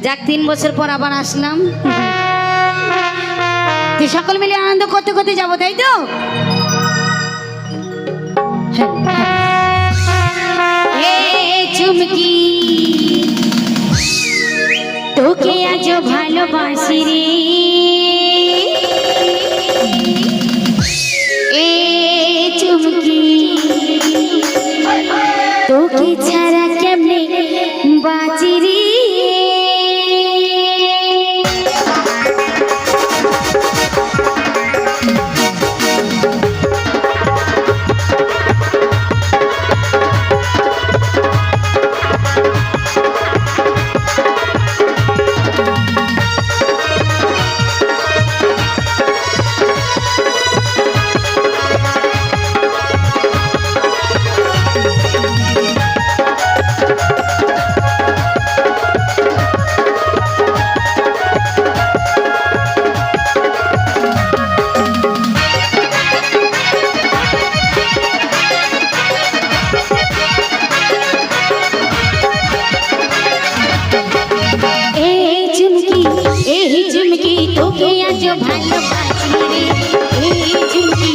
যাক 3 বছর পর আবার আসলাম, তুই সকল মিলে আনন্দ করতে করতে যাবো, তাই তো? চুমকি তোকে আজ ভালোবাসি রে, এ চুমকি তোকে ছাড়া কেমনে বাঁচি রে। তোকে আজ ভালোবাসি রে, এই চুমকি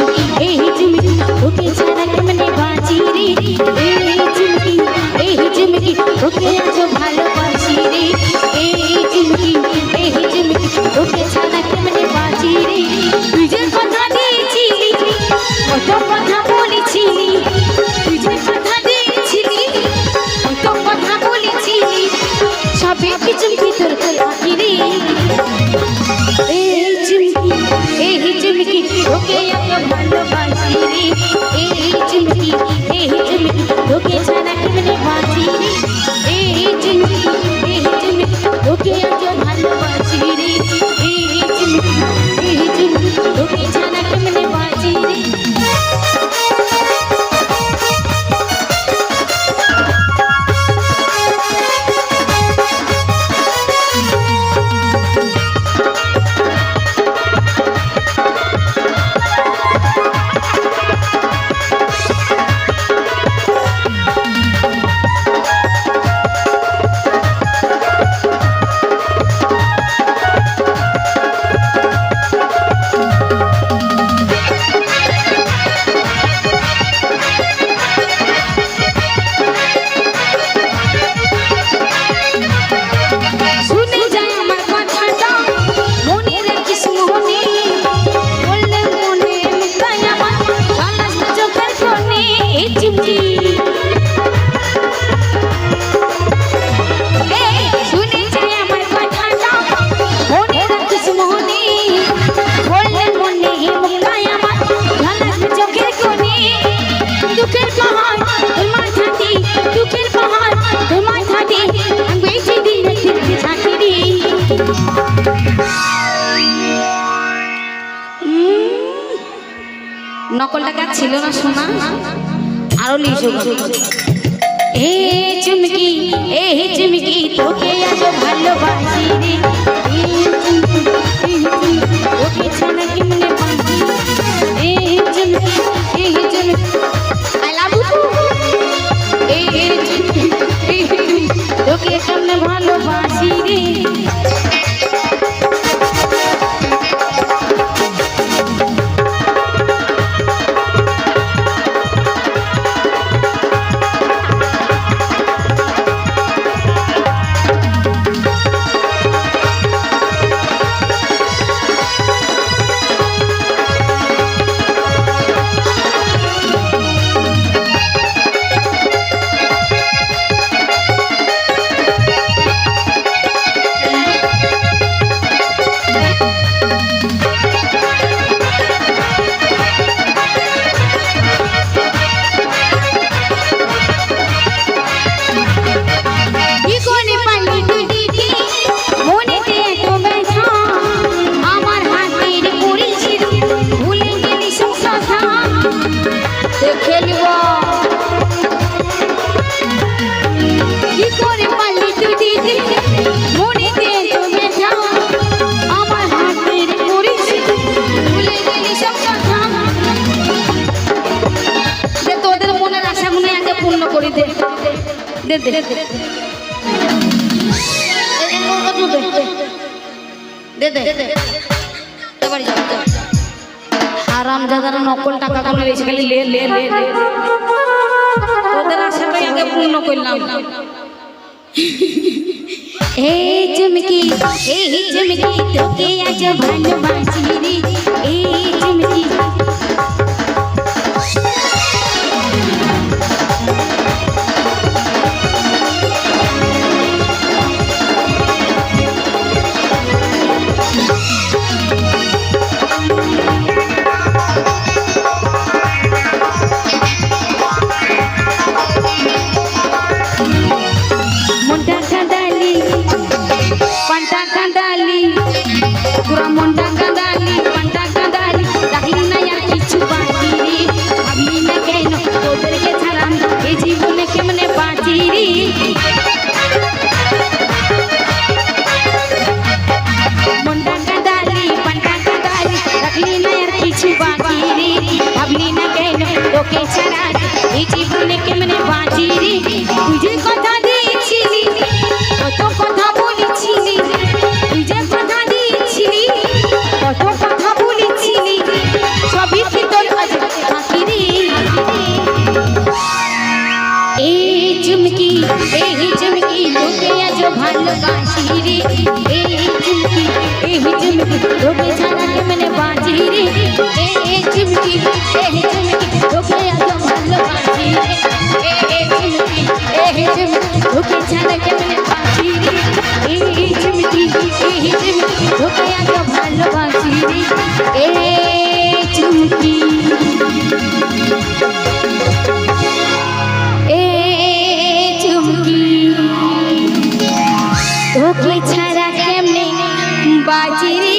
এই চুমকি তোকে ছাড়া কেমনে বাঁচি রে, এই চুমকি এই চুমকি তোকে আজ ভালোবাসি রে, এই চুমকি এই চুমকি তোকে ছাড়া কেমনে বাঁচি রে। তুই যে কথা দিয়েছিলি কত কথা বলেছিলি, তুই যে কথা দিয়েছিলি কত কথা বলেছিলি, সবে কি চুমকি তোর বাকি রে। এই চুমকি তোকে এত ভালোবাসি রে, এই চুমকি তোকে ছাড়া কেমনে বাঁচি রে, এই চুমকি তোকে এত ভালোবাসি রে, এই চুমকি তোকে ছাড়া কেমনে বাঁচি রে। নকল টাকা ছিল না সোনা, আরো লিখো। এ চুমকি তোকে আজ ভালোবাসি রে, তোকে ছাড়া কেমনে বাঁচি, এই চুমকি আই লাভ ইউ, এই চুমকি তোকে কেমনে ভালোবাসি রে। দে দে তো দে দে দে বাড়ি যা হারাম দাদারা নকল টাকা কামাই বেশি খালি লে লে লে লে তোদের আশাটাই আগে পূর্ণ করলাম এই চুমকি তোকে আজ ভালোবাসি রে এই চুমকি ভালোবাসি রে এই চুমকি তোকে ছাড়া কেমনে বাঁচি রে এই চুমকি তোকে আজ ভালোবাসি রে এই চুমকি তোকে ছাড়া কেমনে বাঁচি রে এই চুমকি তোকে আজ ভালোবাসি রে এই চুমকি তোকে ছাড়া কেমনে বাঁচি রে।